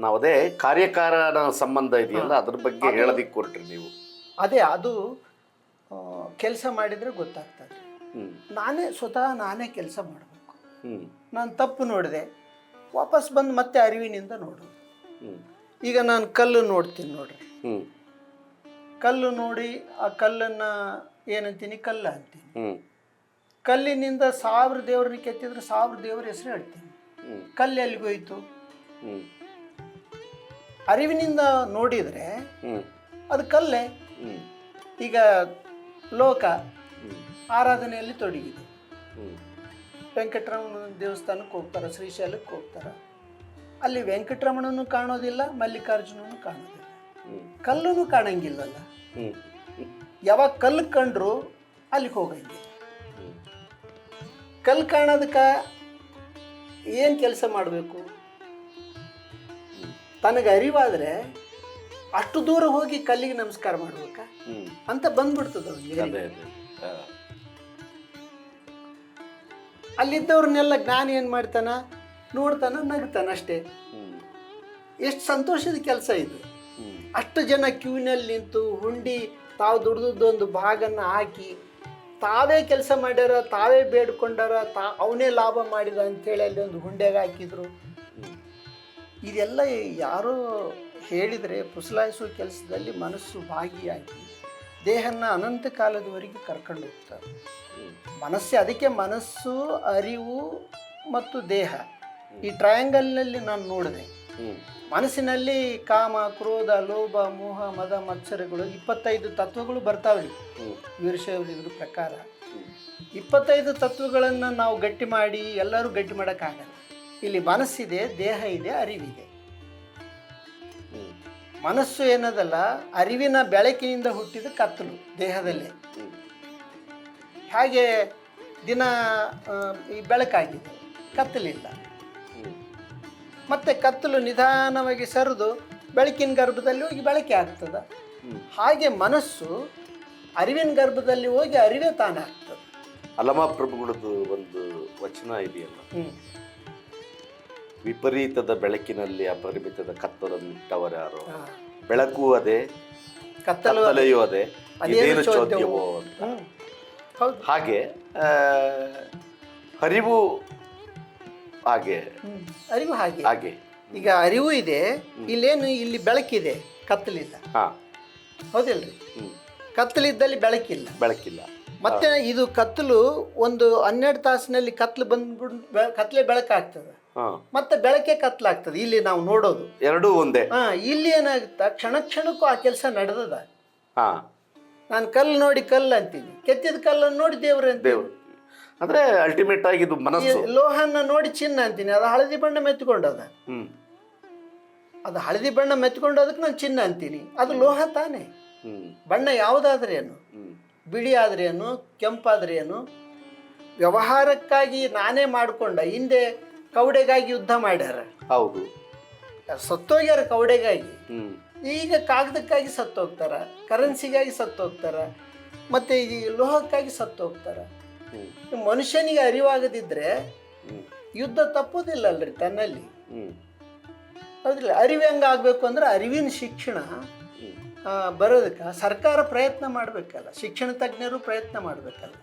ನಾವು ಅದೇ ಕಾರ್ಯಕಾರಣ ಸಂಬಂಧ ಇದೆಯಲ್ಲ ಅದ್ರ ಬಗ್ಗೆ ಹೇಳೋದಿಕ್ಕೆ ಕೊಟ್ರಿ ನೀವು. ಅದೇ ಅದು ಕೆಲಸ ಮಾಡಿದರೆ ಗೊತ್ತಾಗ್ತದೆ. ಸ್ವತಃ ನಾನೇ ಕೆಲಸ ಮಾಡಬೇಕು. ನಾನು ತಪ್ಪು ನೋಡಿದೆ, ವಾಪಸ್ ಬಂದು ಮತ್ತೆ ಅರಿವಿನಿಂದ ನೋಡೋದು. ಈಗ ನಾನು ಕಲ್ಲು ನೋಡ್ತೀನಿ ನೋಡ್ರಿ, ಕಲ್ಲು ನೋಡಿ ಆ ಕಲ್ಲನ್ನು ಏನಂತೀನಿ, ಕಲ್ಲ ಅಂತೀನಿ. ಕಲ್ಲಿನಿಂದ 1000 ದೇವ್ರನ್ನ ಕೆತ್ತಿದ್ರೆ 1000 ದೇವ್ರ ಹೆಸರು ಹೇಳ್ತೀನಿ. ಕಲ್ಲು ಎಲ್ಲಿಗೋಯ್ತು? ಅರಿವಿನಿಂದ ನೋಡಿದರೆ ಅದು ಕಲ್ಲೇ. ಈಗ ಲೋಕ ಆರಾಧನೆಯಲ್ಲಿ ತೊಡಗಿದೆ. ವೆಂಕಟರಮಣ ದೇವಸ್ಥಾನಕ್ಕೆ ಹೋಗ್ತಾರೆ, ಶ್ರೀಶೈಲಕ್ಕೆ ಹೋಗ್ತಾರೆ. ಅಲ್ಲಿ ವೆಂಕಟರಮಣನೂ ಕಾಣೋದಿಲ್ಲ, ಮಲ್ಲಿಕಾರ್ಜುನನು ಕಾಣೋದಿಲ್ಲ, ಕಲ್ಲೂ ಕಾಣಂಗಿಲ್ಲಲ್ಲ. ಯಾವಾಗ ಕಲ್ಲು ಕಂಡ್ರು ಅಲ್ಲಿಗೆ ಹೋಗಂಗಿಲ್ಲ. ಕಲ್ಲು ಕಾಣೋದಕ್ಕೆ ಏನು ಕೆಲಸ ಮಾಡಬೇಕು? ತನಗೆ ಅರಿವಾದರೆ ಅಷ್ಟು ದೂರ ಹೋಗಿ ಕಲ್ಲಿಗೆ ನಮಸ್ಕಾರ ಮಾಡ್ಬೇಕಾ ಅಂತ ಬಂದ್ಬಿಡ್ತದ ಅವನಿಗೆ. ಅಲ್ಲಿದ್ದವ್ರನ್ನೆಲ್ಲ ಜ್ಞಾನಿ ಏನು ಮಾಡ್ತಾನ, ನೋಡ್ತಾನ, ನಗ್ತಾನ ಅಷ್ಟೇ. ಎಷ್ಟು ಸಂತೋಷದ ಕೆಲಸ ಇದು. ಅಷ್ಟು ಜನ ಕ್ಯೂನಲ್ಲಿ ನಿಂತು ಹುಂಡಿ ತಾವು ದುಡ್ದದ್ದೊಂದು ಭಾಗನ ಹಾಕಿ ತಾವೇ ಕೆಲಸ ಮಾಡ್ಯಾರ, ತಾವೇ ಬೇಡ್ಕೊಂಡಾರ, ಅವನೇ ಲಾಭ ಮಾಡಿದ ಅಂಥೇಳಿ ಅಲ್ಲಿ ಒಂದು ಹುಂಡೆಗೆ ಹಾಕಿದ್ರು. ಇದೆಲ್ಲ ಯಾರೋ ಹೇಳಿದರೆ ಪುಸಲಾಯಿಸುವ ಕೆಲಸದಲ್ಲಿ ಮನಸ್ಸು ಭಾಗಿಯಾಗಿ ದೇಹನ ಅನಂತ ಕಾಲದವರೆಗೆ ಕರ್ಕೊಂಡು ಹೋಗ್ತಾರೆ. ಮನಸ್ಸು, ಅದಕ್ಕೆ ಮನಸ್ಸು, ಅರಿವು ಮತ್ತು ದೇಹ ಈ ಟ್ರಯಾಂಗಲ್ನಲ್ಲಿ ನಾನು ನೋಡಿದೆ. ಮನಸ್ಸಿನಲ್ಲಿ ಕಾಮ, ಕ್ರೋಧ, ಲೋಭ, ಮೋಹ, ಮದ, ಮತ್ಸರಗಳು 25 ತತ್ವಗಳು ಬರ್ತಾವೆ. ವೀರಶೈವರು ಇದ್ರ ಪ್ರಕಾರ 25 ತತ್ವಗಳನ್ನು ನಾವು ಗಟ್ಟಿ ಮಾಡಿ ಎಲ್ಲರೂ ಗಟ್ಟಿ ಮಾಡೋಕ್ಕಾಗಲ್ಲ. ಇಲ್ಲಿ ಮನಸ್ಸಿದೆ, ದೇಹ ಇದೆ, ಅರಿವಿದೆ. ಮನಸ್ಸು ಏನದಲ್ಲ, ಅರಿವಿನ ಬೆಳಕಿನಿಂದ ಹುಟ್ಟಿದ ಕತ್ತಲು ದೇಹದಲ್ಲೇ. ಹಾಗೆ ದಿನ ಈ ಬೆಳಕಾಗಿದೆ, ಕತ್ತಲಿಲ್ಲ. ಮತ್ತೆ ಕತ್ತಲು ನಿಧಾನವಾಗಿ ಸರಿದು ಬೆಳಕಿನ ಗರ್ಭದಲ್ಲಿ ಹೋಗಿ ಬೆಳಕೆ ಆಗ್ತದೆ. ಹಾಗೆ ಮನಸ್ಸು ಅರಿವಿನ ಗರ್ಭದಲ್ಲಿ ಹೋಗಿ ಅರಿವೇ ತಾನೇ ಆಗ್ತದೆ. ಅಲಮ ಪ್ರಭುಗಳದ್ದು ಒಂದು ವಚನ ಇದೆಯಲ್ಲ, ವಿಪರೀತದ ಬೆಳಕಿನಲ್ಲಿ ಅಪರಿಮಿತದ ಕತ್ತಲನ್ನಿಟ್ಟವರ್ಯಾರೋ, ಬೆಳಕು ಅದೇ ಕತ್ತಲೆಯೂ ಅದೇ, ಇದೇನು ಚೋದ್ಯವೋ ಅಂತ. ಹಾಗೆ ಅರಿವು ಹಾಗೆ, ಅರಿವು ಹಾಗೆ. ಈಗ ಅರಿವು ಇದೆ, ಇಲ್ಲೇನು, ಇಲ್ಲಿ ಬೆಳಕಿದೆ, ಕತ್ತಲಿಲ್ಲ. ಹೌದಿಲ್ರಿ? ಕತ್ತಲಿದ್ದಲ್ಲಿ ಬೆಳಕಿಲ್ಲ. ಮತ್ತೆ ಇದು ಕತ್ತಲು ಒಂದು 12 ತಾಸಿನಲ್ಲಿ ಕತ್ಲು ಬಂದ್ಬಿಟ್ಟು ಕತ್ಲೆ ಬೆಳಕಾಗ್ತದೆ, ಮತ್ತೆ ಬೆಳಕೆ ಕತ್ಲಾಗ್ತದೆ. ಇಲ್ಲಿ ನಾವು ನೋಡೋದು ಎರಡೂ ಒಂದೇ. ಇಲ್ಲಿ ಏನಾಗುತ್ತಾ, ಕ್ಷಣಕ್ಕೂ ಆ ಕೆಲಸ ನಡೆದದ. ನಾನು ಕಲ್ಲು ನೋಡಿ ಕಲ್ಲು ಅಂತೀನಿ, ಕೆತ್ತಿದ ಕಲ್ಲನ್ನು ನೋಡಿ ದೇವ್ರ ಅಂತೀವಿ. ಅಂದ್ರೆ ಅಲ್ಟಿಮೇಟ್ ಆಗಿ ಇದು ಮನಸ್ಸು. ಲೋಹನ ನೋಡಿ ಚಿನ್ನ ಅಂತೀನಿ, ಅದು ಹಳದಿ ಬಣ್ಣ ಮೆತ್ಕೊಂಡದ. ಅದು ಹಳದಿ ಬಣ್ಣ ಮೆತ್ಕೊಂಡೋದಕ್ಕೆ ನಾನು ಚಿನ್ನ ಅಂತೀನಿ. ಅದು ಲೋಹ ತಾನೇ. ಬಣ್ಣ ಯಾವುದಾದ್ರೆ ಏನು, ಬಿಳಿ ಆದ್ರೆ ಏನು, ಕೆಂಪಾದ್ರೆ ಏನು, ವ್ಯವಹಾರಕ್ಕಾಗಿ ನಾನೇ ಮಾಡಿಕೊಂಡ. ಹಿಂದೆ ಕವಡೆಗಾಗಿ ಯುದ್ಧ ಮಾಡ್ಯಾರ, ಹೌದು, ಸತ್ತೋಗ್ಯಾರ ಕವಡೆಗಾಗಿ. ಈಗ ಕಾಗದಕ್ಕಾಗಿ ಸತ್ತೋಗ್ತಾರ, ಕರೆನ್ಸಿಗಾಗಿ ಸತ್ತೋಗ್ತಾರ, ಮತ್ತೆ ಈ ಲೋಹಕ್ಕಾಗಿ ಸತ್ತೋಗ್ತಾರ. ಮನುಷ್ಯನಿಗೆ ಅರಿವಾಗದಿದ್ರೆ ಯುದ್ಧ ತಪ್ಪೋದಿಲ್ಲಲ್ರಿ ತನ್ನಲ್ಲಿ. ಹೌದಿಲ್ಲ? ಅರಿವು ಹೆಂಗೆ ಆಗಬೇಕು ಅಂದ್ರೆ ಅರಿವಿನ ಶಿಕ್ಷಣ ಬರೋದಕ್ಕೆ ಸರ್ಕಾರ ಪ್ರಯತ್ನ ಮಾಡಬೇಕಲ್ಲ, ಶಿಕ್ಷಣ ತಜ್ಞರು ಪ್ರಯತ್ನ ಮಾಡಬೇಕಲ್ಲ.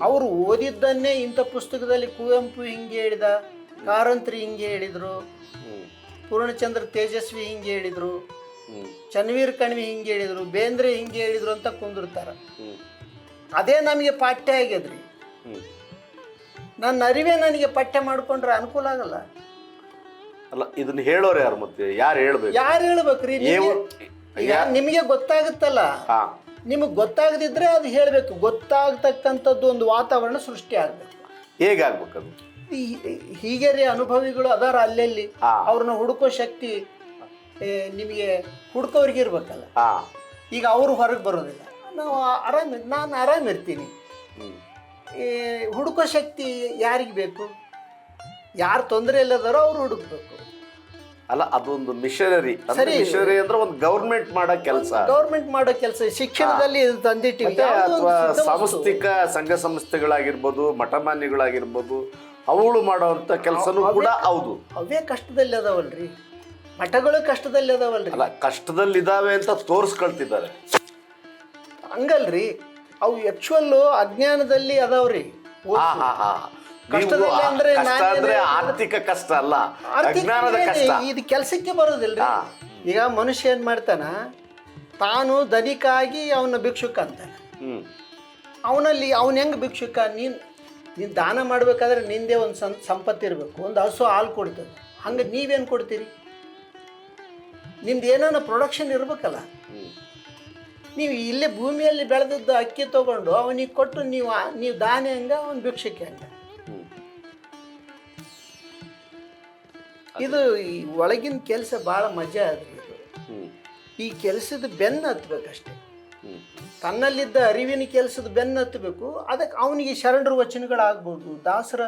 ಅವರು ಓದಿದ್ದನ್ನೇ ಇಂಥ ಪುಸ್ತಕದಲ್ಲಿ ಕುವೆಂಪು ಹಿಂಗೆ ಹೇಳಿದ, ಕಾರಂತರಿ ಹಿಂಗೆ ಹೇಳಿದರು, ಪೂರ್ಣಚಂದ್ರ ತೇಜಸ್ವಿ ಹಿಂಗೆ ಹೇಳಿದರು, ಚನ್ವೀರ್ ಕಣ್ವಿ ಹಿಂಗೆ ಹೇಳಿದರು, ಬೇಂದ್ರೆ ಹಿಂಗೆ ಹೇಳಿದರು ಅಂತ ಕುಂದಿರ್ತಾರೆ. ಅದೇ ನಮಗೆ ಪಾಠ್ಯ ಆಗ್ಯದ್ರಿ. ನನ್ನ ಅರಿವೇ ನನಗೆ ಪಠ್ಯ ಮಾಡ್ಕೊಂಡ್ರೆ ಅನುಕೂಲ ಆಗಲ್ಲ ಅಲ್ಲ. ಇದನ್ನ ಹೇಳೋರು ಯಾರು, ಮತ್ತೆ ಯಾರು ಹೇಳ್ಬೇಕ್ರಿ? ಈಗ ನಿಮಗೆ ಗೊತ್ತಾಗುತ್ತಲ್ಲ, ನಿಮಗೆ ಗೊತ್ತಾಗದಿದ್ರೆ ಅದು ಹೇಳಬೇಕು. ಗೊತ್ತಾಗತಕ್ಕಂಥದ್ದು ಒಂದು ವಾತಾವರಣ ಸೃಷ್ಟಿ ಆಗಬೇಕು. ಹೇಗಾಗ್ಬೇಕದು? ಹೀಗೆ ರೀ, ಅನುಭವಿಗಳು ಅದಾರ ಅಲ್ಲೆಲ್ಲಿ, ಅವ್ರನ್ನ ಹುಡುಕೋ ಶಕ್ತಿ ನಿಮಗೆ ಹುಡುಕೋರಿಗೆ ಇರ್ಬೇಕಲ್ಲ. ಈಗ ಅವರು ಹೊರಗೆ ಬರೋದಿಲ್ಲ, ನಾನು ಆರಾಮಿರ್ತೀನಿ. ಹುಡುಕೋ ಶಕ್ತಿ ಯಾರಿಗೆ ಬೇಕು? ಯಾರು ತೊಂದರೆ ಇಲ್ಲದಾರೋ ಅವ್ರು ಹುಡುಕ್ಬೇಕು ಅಲ್ಲ. ಅದೊಂದು ಮಿಷನರಿ ಅಂದ್ರೆ ಒಂದು ಗೌರ್ಮೆಂಟ್ ಮಾಡೋ ಕೆಲಸ. ಶಿಕ್ಷಣದಲ್ಲಿ ತಂದಿಟ್ಟಿವಿ. ಅಥವಾ ಸಾಂಸ್ಥಿಕ ಸಂಘ ಸಂಸ್ಥೆಗಳಾಗಿರ್ಬೋದು, ಮಠಮಾನ್ಯಗಳಾಗಿರ್ಬೋದು, ಅವಳು ಮಾಡೋವಂಥ ಕೆಲಸನೂ ಕೂಡ ಹೌದು. ಅವೇ ಕಷ್ಟದಲ್ಲಿ ಅದಾವಲ್ರಿ. ಮಠಗಳು ಕಷ್ಟದಲ್ಲಿ ಅದಾವಲ್ರಿ. ಅಲ್ಲ, ಕಷ್ಟದಲ್ಲಿದ್ದಾವೆ ಅಂತ ತೋರಿಸ್ಕೊಳ್ತಿದ್ದಾರೆ. ಹಂಗಲ್ರಿ, ಅವು ಆಕ್ಚುअल ಅಜ್ಞಾನದಲ್ಲಿ ಅದಾವ್ರಿ. ಕಷ್ಟದಲ್ಲಿ ಅಂದ್ರೆ ಕಷ್ಟ ಅಂದ್ರೆ ಆರ್ಥಿಕ ಕಷ್ಟ ಅಲ್ಲ, ಅಜ್ಞಾನದ ಕಷ್ಟ. ಇದು ಕೆಲಸಕ್ಕೆ ಬರೋದಿಲ್ರಿ. ಈಗ ಮನುಷ್ಯ ಏನ್ ಮಾಡ್ತಾನ, ತಾನು ಧನಿಕಾಗಿ ಅವನ ಭಿಕ್ಷುಕ ಅಂತಾನೆ. ಅವನಲ್ಲಿ ಅವನ ಹೆಂಗ್ ಭಿಕ್ಷುಕ? ನೀನು ದಾನ ಮಾಡ್ಬೇಕಾದ್ರೆ ನಿಂದೆ ಒಂದು ಸಂಪತ್ತು ಇರಬೇಕು. ಒಂದು ಹಸು ಹಾಲು ಕೊಡ್ತದೆ, ಹಂಗೆ ನೀವೇನು ಕೊಡ್ತೀರಿ? ನಿಮ್ದು ಏನಾನ ಪ್ರೊಡಕ್ಷನ್ ಇರ್ಬೇಕಲ್ಲ. ನೀವು ಇಲ್ಲೇ ಭೂಮಿಯಲ್ಲಿ ಬೆಳೆದದ್ದು ಅಕ್ಕಿ ತಗೊಂಡು ಅವನಿಗೆ ಕೊಟ್ಟು ನೀವು ದಾನ ಹಂಗ, ಅವನ ಭಿಕ್ಷಕ್ಕೆ ಹಂಗ. ಇದು ಈ ಒಳಗಿನ ಕೆಲಸ ಭಾಳ ಮಜಾ ಅದ್ರಿ. ಇದು ಈ ಕೆಲಸದ ಬೆನ್ನು ಹತ್ಬೇಕಷ್ಟೆ. ತನ್ನಲ್ಲಿದ್ದ ಅರಿವಿನ ಕೆಲಸದ ಬೆನ್ನು ಹತ್ತಬೇಕು. ಅದಕ್ಕೆ ಅವನಿಗೆ ಶರಣರ ವಚನಗಳಾಗ್ಬೋದು, ದಾಸರ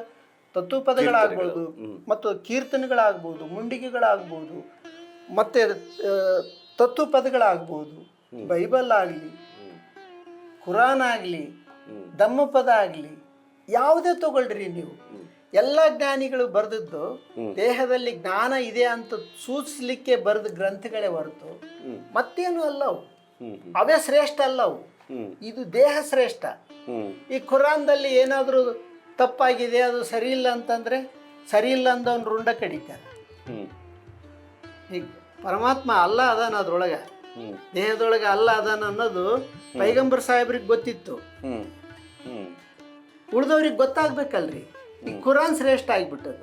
ತತ್ವಪದಗಳಾಗ್ಬೋದು, ಮತ್ತು ಕೀರ್ತನೆಗಳಾಗ್ಬೋದು, ಮುಂಡಿಗೆಗಳಾಗ್ಬೋದು, ಮತ್ತು ತತ್ವಪದಗಳಾಗ್ಬೋದು, ಬೈಬಲ್ ಆಗಲಿ, ಕುರಾನ್ ಆಗಲಿ, ಧಮ್ಮಪದ ಆಗಲಿ, ಯಾವುದೇ ತಗೊಳ್ರಿ ನೀವು. ಎಲ್ಲ ಜ್ಞಾನಿಗಳು ಬರೆದದ್ದು ದೇಹದಲ್ಲಿ ಜ್ಞಾನ ಇದೆ ಅಂತ ಸೂಚಿಸ್ಲಿಕ್ಕೆ ಬರೆದ ಗ್ರಂಥಗಳೇ ಹೊರತು ಮತ್ತೇನು ಅಲ್ಲವು. ಅವೇ ಶ್ರೇಷ್ಠ ಅಲ್ಲವು. ಇದು ದೇಹ ಶ್ರೇಷ್ಠ. ಈ ಕುರಾನ್ದಲ್ಲಿ ಏನಾದರೂ ತಪ್ಪಾಗಿದೆ, ಅದು ಸರಿ ಇಲ್ಲ ಅಂತಂದ್ರೆ ಸರಿ ಇಲ್ಲ ಅಂದವನು ರುಂಡ ಕಡಿತಾರೆ. ಈಗ ಪರಮಾತ್ಮ ಅಲ್ಲ ಅದಾನ ಅದ್ರೊಳಗೆ, ದೇಹದೊಳಗೆ ಅಲ್ಲ ಅದಾನ ಅನ್ನೋದು ಪೈಗಂಬರ್ ಸಾಹೇಬ್ರಿಗೆ ಗೊತ್ತಿತ್ತು. ಉಳಿದವ್ರಿಗೆ ಗೊತ್ತಾಗ್ಬೇಕಲ್ರಿ. ಈ ಕುರಾನ್ ಶ್ರೇಷ್ಠ ಆಗಿಬಿಟ್ಟದ.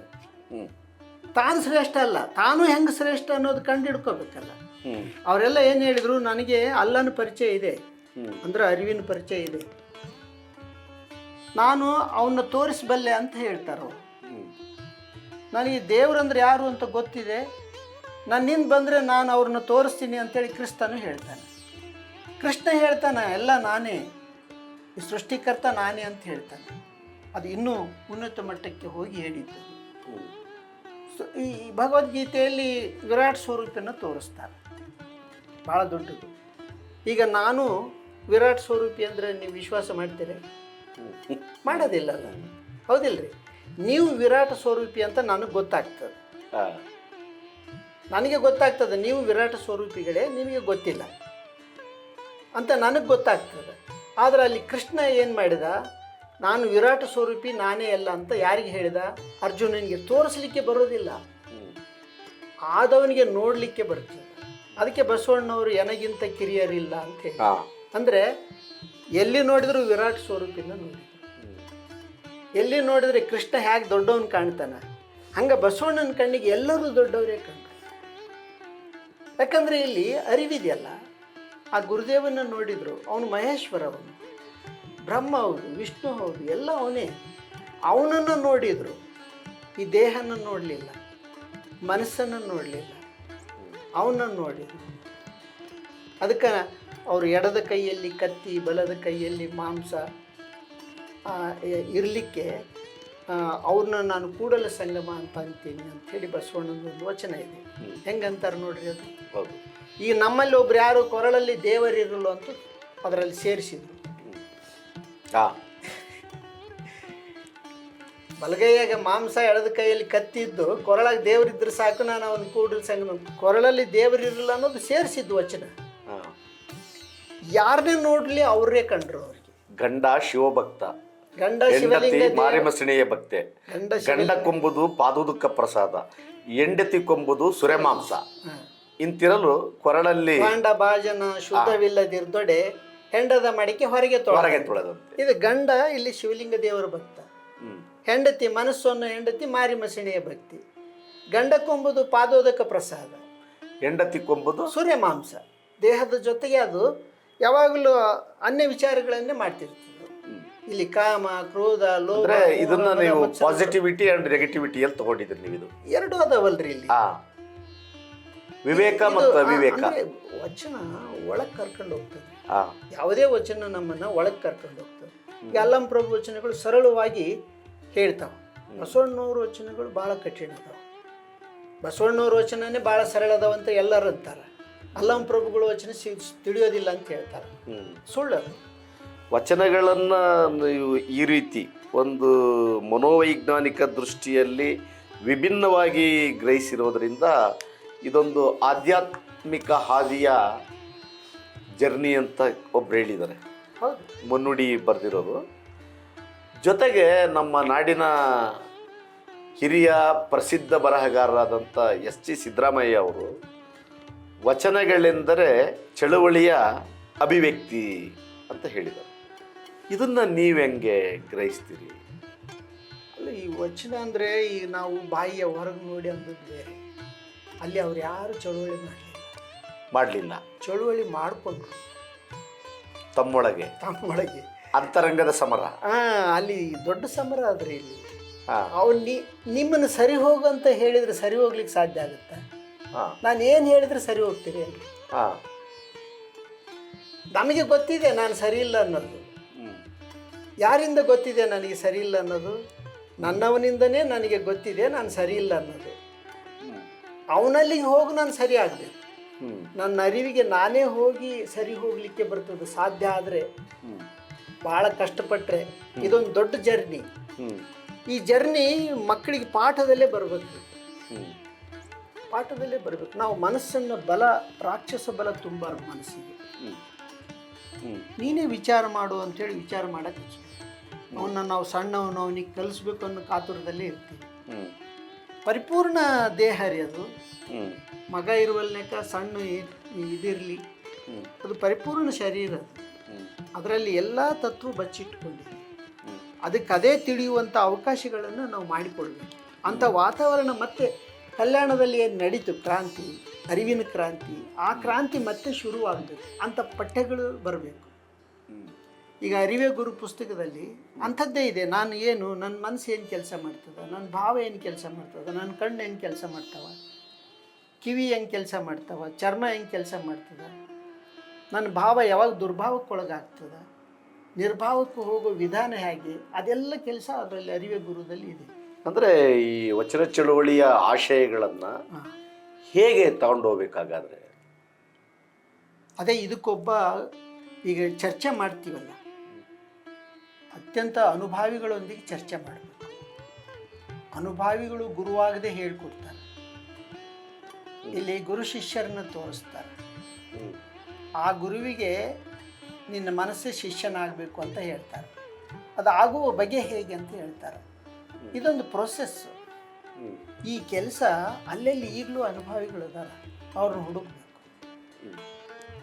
ತಾನು ಶ್ರೇಷ್ಠ ಅಲ್ಲ, ತಾನು ಹೆಂಗೆ ಶ್ರೇಷ್ಠ ಅನ್ನೋದು ಕಂಡು ಹಿಡ್ಕೋಬೇಕಲ್ಲ. ಅವರೆಲ್ಲ ಏನು ಹೇಳಿದ್ರು, ನನಗೆ ಅಲ್ಲನ ಪರಿಚಯ ಇದೆ ಅಂದ್ರೆ ಅರಿವಿನ ಪರಿಚಯ ಇದೆ, ನಾನು ಅವನ್ನ ತೋರಿಸಬಲ್ಲೆ ಅಂತ ಹೇಳ್ತಾರವ್ರು. ನನಗೆ ದೇವ್ರಂದ್ರೆ ಯಾರು ಅಂತ ಗೊತ್ತಿದೆ, ನನ್ನಿಂದ ಬಂದರೆ ನಾನು ಅವ್ರನ್ನ ತೋರಿಸ್ತೀನಿ ಅಂತೇಳಿ ಕ್ರಿಸ್ತನು ಹೇಳ್ತಾನೆ. ಕೃಷ್ಣ ಹೇಳ್ತಾನೆ ಎಲ್ಲ ನಾನೇ, ಈ ಸೃಷ್ಟಿಕರ್ತ ನಾನೇ ಅಂತ ಹೇಳ್ತಾನೆ. ಅದು ಇನ್ನೂ ಉನ್ನತ ಮಟ್ಟಕ್ಕೆ ಹೋಗಿ ಹೇಳಿದ್ದು. ಈ ಭಗವದ್ಗೀತೆಯಲ್ಲಿ ವಿರಾಟ್ ಸ್ವರೂಪನ ತೋರಿಸ್ತಾರೆ, ಭಾಳ ದೊಡ್ಡದು. ಈಗ ನಾನು ವಿರಾಟ್ ಸ್ವರೂಪಿ ಅಂದರೆ ನೀವು ವಿಶ್ವಾಸ ಮಾಡ್ತೀರಿ? ಮಾಡೋದಿಲ್ಲಲ್ಲ, ಹೌದಿಲ್ರಿ? ನೀವು ವಿರಾಟ್ ಸ್ವರೂಪಿ ಅಂತ ನನಗೆ ಗೊತ್ತಾಗ್ತದೆ, ನನಗೆ ಗೊತ್ತಾಗ್ತದೆ. ನೀವು ವಿರಾಟ್ ಸ್ವರೂಪಿಗಳೇ, ನಿಮಗೆ ಗೊತ್ತಿಲ್ಲ ಅಂತ ನನಗೆ ಗೊತ್ತಾಗ್ತದೆ. ಆದರೆ ಅಲ್ಲಿ ಕೃಷ್ಣ ಏನು ಮಾಡಿದ, ನಾನು ವಿರಾಟ್ ಸ್ವರೂಪಿ ನಾನೇ ಅಲ್ಲ ಅಂತ ಯಾರಿಗೆ ಹೇಳಿದ? ಅರ್ಜುನನಿಗೆ. ತೋರಿಸ್ಲಿಕ್ಕೆ ಬರೋದಿಲ್ಲ, ಆದವನಿಗೆ ನೋಡಲಿಕ್ಕೆ ಬರ್ತದೆ. ಅದಕ್ಕೆ ಬಸವಣ್ಣವರು ಎನಗಿಂತ ಕಿರಿಯರಿಲ್ಲ ಅಂತ ಹೇಳಿ. ಅಂದರೆ ಎಲ್ಲಿ ನೋಡಿದ್ರು ವಿರಾಟ್ ಸ್ವರೂಪಿನ ನೋಡಿದ್ರು. ಎಲ್ಲಿ ನೋಡಿದ್ರೆ ಕೃಷ್ಣ ಹೇಗೆ ದೊಡ್ಡವನು ಕಾಣ್ತಾನೆ, ಹಂಗೆ ಬಸವಣ್ಣನ ಕಣ್ಣಿಗೆ ಎಲ್ಲರೂ ದೊಡ್ಡವರೇ ಕಂಡು. ಯಾಕಂದರೆ ಇಲ್ಲಿ ಅರಿವಿದೆಯಲ್ಲ. ಆ ಗುರುದೇವನ ನೋಡಿದ್ರು, ಅವನು ಮಹೇಶ್ವರ, ಅವನು ಬ್ರಹ್ಮ ಹೌದು, ವಿಷ್ಣು ಹೌದು, ಎಲ್ಲ ಅವನೇ. ಅವನನ್ನು ನೋಡಿದರು, ಈ ದೇಹನ ನೋಡಲಿಲ್ಲ, ಮನಸ್ಸನ್ನು ನೋಡಲಿಲ್ಲ, ಅವನನ್ನು ನೋಡಿದರು. ಅದಕ್ಕೆ ಅವರು ಎಡದ ಕೈಯಲ್ಲಿ ಕತ್ತಿ, ಬಲದ ಕೈಯಲ್ಲಿ ಮಾಂಸ ಇರಲಿಕ್ಕೆ ಅವ್ರನ್ನ ನಾನು ಕೂಡಲ ಸಂಗಮ ಅಂತ ಅಂತೀನಿ ಅಂಥೇಳಿ ಬಸವಣ್ಣನೊಂದು ವಚನ ಇದೆ. ಹೆಂಗಂತಾರೆ ನೋಡ್ರಿ ಅದು. ಈಗ ನಮ್ಮಲ್ಲಿ ಒಬ್ರು ಯಾರು ಕೊರಳಲ್ಲಿ ದೇವರಿರಲ್ಲ ಅಂತ ಅದರಲ್ಲಿ ಸೇರಿಸಿದ್ರು. ಬಲಗೈಯಾಗ ಮಾಂಸ, ಎಡದ ಕೈಯಲ್ಲಿ ಕತ್ತಿದ್ದು, ಕೊರಳಾಗ ದೇವರಿದ್ರೆ ಸಾಕು, ನಾನು ಅವನು ಕೂಡಲ ಸಂಗಮ, ಕೊರಳಲ್ಲಿ ದೇವರಿರಲ್ಲ ಅನ್ನೋದು ಸೇರಿಸಿದ್ದು ವಚನ. ಯಾರನ್ನೇ ನೋಡ್ಲಿ ಅವ್ರೇ ಕಂಡ್ರು. ಅವ್ರಿಗೆ ಗಂಡ ಶಿವಭಕ್ತ, ಗಂಡ ಹೆಂಡತಿ ಮಾರಿಮಸಣಿಯ ಭಕ್ತೆ, ಗಂಡ ಕೊಂಬುದು ಪಾದುದುಕ್ಕ ಪ್ರಸಾದ, ಹೆಂಡತಿ ಕೊಂಬುದು ಸುರೆಮಾಂಸ. ಇಂತಿರಲು ಕೊರಳಲ್ಲಿ ಗಂಡ ಭಾಜನ ಶುದ್ಧವಿಲ್ಲದಿರ್ದೊಡೆ ಹೆಂಡದ ಮಡಿಕೆ ಹೊರಗೆ ತೊಳೆದಂತೆ. ಇದು ಗಂಡ ಇಲ್ಲಿ ಶಿವಲಿಂಗ ದೇವರ ಭಕ್ತ. ಹೆಂಡತಿ ಮನಸ್ಸನ್ನು ಹೆಂಡತಿ ಮಾರಿಮಸಣಿಯ ಭಕ್ತಿ. ಗಂಡ ಕೊಂಬುದು ಪಾದೋದಕ ಪ್ರಸಾದ, ಹೆಂಡತಿ ಕೊಂಬುದು ಸೂರ್ಯಮಾಂಸ. ದೇಹದ ಜೊತೆಗೆ ಅದು ಯಾವಾಗಲೂ ಅನ್ಯ ವಿಚಾರಗಳನ್ನೇ ಮಾಡ್ತಿರ್ತದೆ. ಇಲ್ಲಿ ಕಾಮ, ಕ್ರೋಧ, ಲೋಭ. ಇದನ್ನ ನೀವು ಪಾಸಿಟಿವಿಟಿ ಅಂಡ್ ನೆಗೆಟಿವಿಟಿ ಅಲ್ಲಿ ತಗೊಂಡಿದ್ರಿ ನೀವು. ಇದು ಎರಡು ಅದಾವಲ್ರಿ ಇಲ್ಲಿ. ವಿವೇಕ ಮತ್ತು ಅವಿವೇಕ. ವಚನ ಒಳಗೆ ಕರ್ಕೊಂಡು ಹೋಗ್ತದೆ. ಯಾವುದೇ ವಚನ ನಮ್ಮನ್ನ ಒಳಗೆ ಕರ್ಕೊಂಡು ಹೋಗ್ತದೆ. ಈಗ ಅಲ್ಲಂ ಪ್ರಭು ವಚನಗಳು ಸರಳವಾಗಿ ಹೇಳ್ತಾವೆ. ಬಸವಣ್ಣವ್ರ ವಚನಗಳು ಭಾಳ ಕಠಿಣ ಅದಾವೆ. ಬಸವಣ್ಣವ್ರ ವಚನನೇ ಭಾಳ ಸರಳ ಅದಾವಂತ ಎಲ್ಲರೂ ಅಂತಾರೆ. ಅಲ್ಲಂ ಪ್ರಭುಗಳ ವಚನ ತಿಳಿಯೋದಿಲ್ಲ ಅಂತ ಹೇಳ್ತಾರೆ. ಸುಳ್ಳು. ವಚನಗಳನ್ನು ಈ ರೀತಿ ಒಂದು ಮನೋವೈಜ್ಞಾನಿಕ ದೃಷ್ಟಿಯಲ್ಲಿ ವಿಭಿನ್ನವಾಗಿ ಗ್ರಹಿಸಿರೋದ್ರಿಂದ ಇದೊಂದು ಆಧ್ಯಾತ್ಮಿಕ ಹಾದಿಯ ಜರ್ನಿ ಅಂತ ಒಬ್ರು ಹೇಳಿದ್ದಾರೆ, ಹೌದು. ಮುನ್ನುಡಿ ಬರೆದಿರೋದು. ಜೊತೆಗೆ ನಮ್ಮ ನಾಡಿನ ಹಿರಿಯ ಪ್ರಸಿದ್ಧ ಬರಹಗಾರರಾದಂಥ ಎಸ್.ಜಿ. ಸಿದ್ದರಾಮಯ್ಯ ಅವರು ವಚನಗಳೆಂದರೆ ಚಳುವಳಿಯ ಅಭಿವ್ಯಕ್ತಿ ಅಂತ ಹೇಳಿದ್ದಾರೆ. ಇದನ್ನು ನೀವು ಹೆಂಗೆ ಗ್ರಹಿಸ್ತೀರಿ? ಅಲ್ಲ, ಈ ವಚನ ಅಂದರೆ ಈಗ ನಾವು ಬಾಯಿಯ ಹೊರಗೆ ನೋಡಿ ಅಂದದ್ದು ಬೇರೆ. ಅಲ್ಲಿ ಅವ್ರು ಯಾರು ಚಳುವಳಿ ಮಾಡಲಿಲ್ಲ, ಚಳುವಳಿ ಮಾಡಿಕೊಂಡ್ರು ತಮ್ಮೊಳಗೆ ಅಂತರಂಗದ ಸಮರ. ಅಲ್ಲಿ ದೊಡ್ಡ ಸಮರ ಆದ್ರೆ ಇಲ್ಲಿ ಅವ್ನು ನಿಮ್ಮನ್ನು ಸರಿ ಹೋಗು ಅಂತ ಹೇಳಿದ್ರೆ ಸರಿ ಹೋಗ್ಲಿಕ್ಕೆ ಸಾಧ್ಯ ಆಗುತ್ತಾ? ನಾನು ಏನು ಹೇಳಿದ್ರೆ ಸರಿ ಹೋಗ್ತೀರಿ ಅಲ್ರಿ? ನಮಗೆ ಗೊತ್ತಿದೆ ನಾನು ಸರಿ ಇಲ್ಲ ಅನ್ನೋದು. ಯಾರಿಂದ ಗೊತ್ತಿದೆ ನನಗೆ ಸರಿ ಇಲ್ಲ ಅನ್ನೋದು? ನನ್ನವನಿಂದನೇ ನನಗೆ ಗೊತ್ತಿದೆ ನಾನು ಸರಿ ಇಲ್ಲ ಅನ್ನೋದು. ಅವನಲ್ಲಿಗೆ ಹೋಗಿ ನಾನು ಸರಿ ಆಗಬೇಕು. ನನ್ನ ಅರಿವಿಗೆ ನಾನೇ ಹೋಗಿ ಸರಿ ಹೋಗ್ಲಿಕ್ಕೆ ಬರ್ತದೆ. ಸಾಧ್ಯ ಆದರೆ ಭಾಳ ಕಷ್ಟಪಟ್ಟರೆ ಇದೊಂದು ದೊಡ್ಡ ಜರ್ನಿ. ಈ ಜರ್ನಿ ಮಕ್ಕಳಿಗೆ ಪಾಠದಲ್ಲೇ ಬರಬೇಕು, ಪಾಠದಲ್ಲೇ ಬರಬೇಕು. ನಾವು ಮನಸ್ಸನ್ನು ರಾಕ್ಷಸ ಬಲ ತುಂಬಾರ್ದು ಮನಸ್ಸಿಗೆ. ನೀನೇ ವಿಚಾರ ಮಾಡು ಅಂಥೇಳಿ ವಿಚಾರ ಮಾಡೋಕ್ಕೆ ಅವನ್ನ ನಾವು ಸಣ್ಣವನು ಅವನಿಗೆ ಕಲಿಸ್ಬೇಕು ಅನ್ನೋ ಕಾತುರದಲ್ಲೇ ಇರ್ತೀವಿ. ಪರಿಪೂರ್ಣ ದೇಹ ರೀ ಅದು. ಮಗ ಇರುವಲ್ನೇಕ ಸಣ್ಣ ಇದಿರಲಿ, ಅದು ಪರಿಪೂರ್ಣ ಶರೀರ. ಅದರಲ್ಲಿ ಎಲ್ಲ ತತ್ವ ಬಚ್ಚಿಟ್ಕೊಂಡಿದೆ. ಅದಕ್ಕೆ ಅದೇ ತಿಳಿಯುವಂಥ ಅವಕಾಶಗಳನ್ನು ನಾವು ಮಾಡಿಕೊಡ್ಬೇಕು. ಅಂಥ ವಾತಾವರಣ ಮತ್ತೆ ಕಲ್ಯಾಣದಲ್ಲಿ ಏನು ನಡೀತು ಕ್ರಾಂತಿ, ಅರಿವಿನ ಕ್ರಾಂತಿ, ಆ ಕ್ರಾಂತಿ ಮತ್ತೆ ಶುರುವಾಗಬೇಕು. ಅಂಥ ಪಠ್ಯಗಳು ಬರಬೇಕು. ಈಗ ಅರಿವೇ ಗುರು ಪುಸ್ತಕದಲ್ಲಿ ಅಂಥದ್ದೇ ಇದೆ. ನಾನು ಏನು, ನನ್ನ ಮನಸ್ಸು ಏನು ಕೆಲಸ ಮಾಡ್ತದೆ, ನನ್ನ ಭಾವ ಏನು ಕೆಲಸ ಮಾಡ್ತದೆ, ನನ್ನ ಕಣ್ಣು ಹೆಂಗೆ ಕೆಲಸ ಮಾಡ್ತಾವ, ಕಿವಿ ಹೆಂಗೆ ಕೆಲಸ ಮಾಡ್ತಾವ, ಚರ್ಮ ಹೆಂಗೆ ಕೆಲಸ ಮಾಡ್ತದೆ, ನನ್ನ ಭಾವ ಯಾವಾಗ ದುರ್ಭಾವಕ್ಕೊಳಗಾಗ್ತದೆ, ನಿರ್ಭಾವಕ್ಕೆ ಹೋಗೋ ವಿಧಾನ ಹೇಗೆ, ಅದೆಲ್ಲ ಕೆಲಸ ಅದರಲ್ಲಿ ಅರಿವೇ ಗುರುದಲ್ಲಿ ಇದೆ. ಅಂದರೆ ಈ ವಚನ ಚಳುವಳಿಯ ಆಶಯಗಳನ್ನು ಹೇಗೆ ತಗೊಂಡೋಗ್ಬೇಕಾಗಾದ್ರೆ? ಅದೇ ಇದಕ್ಕೊಬ್ಬ ಈಗ ಚರ್ಚೆ ಮಾಡ್ತೀವಲ್ಲ, ಅತ್ಯಂತ ಅನುಭಾವಿಗಳೊಂದಿಗೆ ಚರ್ಚೆ ಮಾಡಬೇಕು. ಅನುಭಾವಿಗಳು ಗುರುವಾಗದೆ ಹೇಳ್ಕೊಡ್ತಾರೆ. ಇಲ್ಲಿ ಗುರು ಶಿಷ್ಯರನ್ನು ತೋರಿಸ್ತಾರೆ. ಆ ಗುರುವಿಗೆ ನಿನ್ನ ಮನಸ್ಸೇ ಶಿಷ್ಯನಾಗಬೇಕು ಅಂತ ಹೇಳ್ತಾರೆ. ಅದು ಆಗುವ ಬಗೆ ಹೇಗೆ ಅಂತ ಹೇಳ್ತಾರೆ. ಇದೊಂದು ಪ್ರೊಸೆಸ್ಸು. ಈ ಕೆಲಸ ಅಲ್ಲೆಲ್ಲಿ ಈಗಲೂ ಅನುಭವಿಗಳು ಅದಾರ, ಅವ್ರನ್ನ ಹುಡುಕಬೇಕು.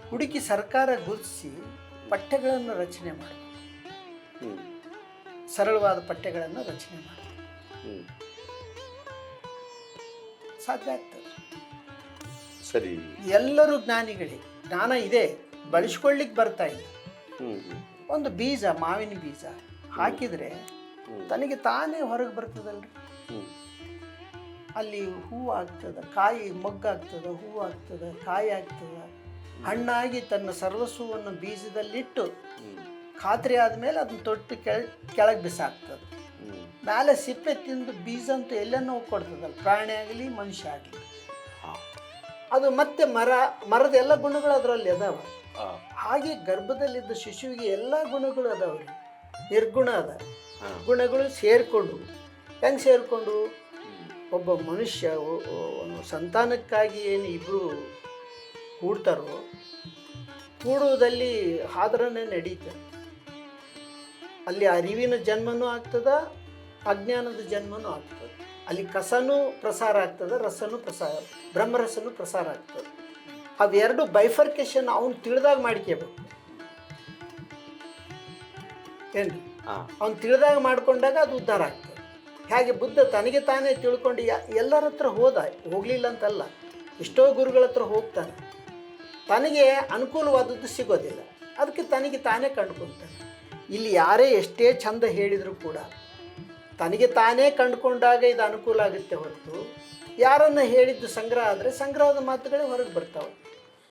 ಹುಡುಕಿ ಸರ್ಕಾರ ಗುರುತಿಸಿ ಪಠ್ಯಗಳನ್ನು ರಚನೆ ಮಾಡಬೇಕು. ಸರಳವಾದ ಪಠ್ಯಗಳನ್ನು ರಚನೆ ಮಾಡಬೇಕು. ಸಾಧ್ಯ ಆಗ್ತದೆ. ಸರಿ, ಎಲ್ಲರೂ ಜ್ಞಾನಿಗಳೇ. ಜ್ಞಾನ ಇದೆ, ಬಳಸ್ಕೊಳ್ಳಿಕ್ಕೆ ಬರ್ತಾ ಇಲ್ಲ. ಒಂದು ಬೀಜ, ಮಾವಿನ ಬೀಜ ಹಾಕಿದರೆ ತನಗೆ ತಾನೇ ಹೊರಗೆ ಬರ್ತದಲ್ರಿ. ಅಲ್ಲಿ ಹೂವು ಆಗ್ತದೆ, ಕಾಯಿ ಮೊಗ್ಗಾಗ್ತದೆ, ಹೂವು ಆಗ್ತದೆ, ಕಾಯಿ ಆಗ್ತದೆ, ಹಣ್ಣಾಗಿ ತನ್ನ ಸರ್ವಸ್ವವನ್ನು ಬೀಜದಲ್ಲಿಟ್ಟು ಖಾತ್ರಿ ಆದಮೇಲೆ ಅದನ್ನ ತೊಟ್ಟು ಕೆಳಗೆ ಬಿಸಾಕ್ತದೆ. ಮೇಲೆ ಸಿಪ್ಪೆ ತಿಂದು ಬೀಜ ಅಂತೂ ಎಲ್ಲೆನ್ನೋ ಕೊಡ್ತದಲ್ಲ, ಪ್ರಾಣಿ ಆಗಲಿ ಮನುಷ್ಯ ಆಗಲಿ. ಅದು ಮತ್ತೆ ಮರದ ಎಲ್ಲ ಗುಣಗಳು ಅದರಲ್ಲಿ ಅದಾವ. ಹಾಗೆ ಗರ್ಭದಲ್ಲಿದ್ದ ಶಿಶುವಿಗೆ ಎಲ್ಲ ಗುಣಗಳು ಅದಾವ್ರಿ. ನಿರ್ಗುಣ ಅದ, ಗುಣಗಳು ಸೇರಿಕೊಂಡು ಹೆಂಗೆ ಸೇರಿಕೊಂಡು ಒಬ್ಬ ಮನುಷ್ಯ ಸಂತಾನಕ್ಕಾಗಿ ಏನು ಇಬ್ಬರು ಕೂಡ್ತಾರೋ, ಕೂಡುವುದಲ್ಲಿ ಹಾದರನೇ ನಡೀತಾರೆ. ಅಲ್ಲಿ ಅರಿವಿನ ಜನ್ಮನೂ ಆಗ್ತದ, ಅಜ್ಞಾನದ ಜನ್ಮನೂ ಆಗ್ತದೆ. ಅಲ್ಲಿ ಕಸನೂ ಪ್ರಸಾರ ಆಗ್ತದೆ, ರಸನೂ ಪ್ರಸಾರ, ಬ್ರಹ್ಮರಸನೂ ಪ್ರಸಾರ ಆಗ್ತದೆ. ಅವೆರಡು ಬೈಫರ್ಕೇಶನ್ ಅವನು ತಿಳಿದಾಗ ಮಾಡ್ಕೋಬೇಕು. ಏನು ಅವ್ನು ತಿಳಿದಾಗ ಮಾಡ್ಕೊಂಡಾಗ ಅದು ಉದ್ಧಾರ ಆಗ್ತದೆ. ಹಾಗೆ ಬುದ್ಧ ತನಗೆ ತಾನೇ ತಿಳ್ಕೊಂಡು ಎಲ್ಲರ ಹತ್ರ ಹೋಗಲಿಲ್ಲ ಅಂತಲ್ಲ, ಎಷ್ಟೋ ಗುರುಗಳ ಹತ್ರ ಹೋಗ್ತಾನೆ. ತನಗೆ ಅನುಕೂಲವಾದದ್ದು ಸಿಗೋದಿಲ್ಲ, ಅದಕ್ಕೆ ತನಗೆ ತಾನೇ ಕಂಡುಕೊಳ್ತಾನೆ. ಇಲ್ಲಿ ಯಾರೇ ಎಷ್ಟೇ ಚಂದ ಹೇಳಿದರೂ ಕೂಡ ತನಗೆ ತಾನೇ ಕಂಡುಕೊಂಡಾಗ ಇದು ಅನುಕೂಲ ಆಗುತ್ತೆ ಹೊರತು, ಯಾರನ್ನು ಹೇಳಿದ್ದು ಸಂಗ್ರಹ ಆದರೆ ಸಂಗ್ರಹದ ಮಾತುಗಳೇ ಹೊರಗೆ ಬರ್ತಾವೆ.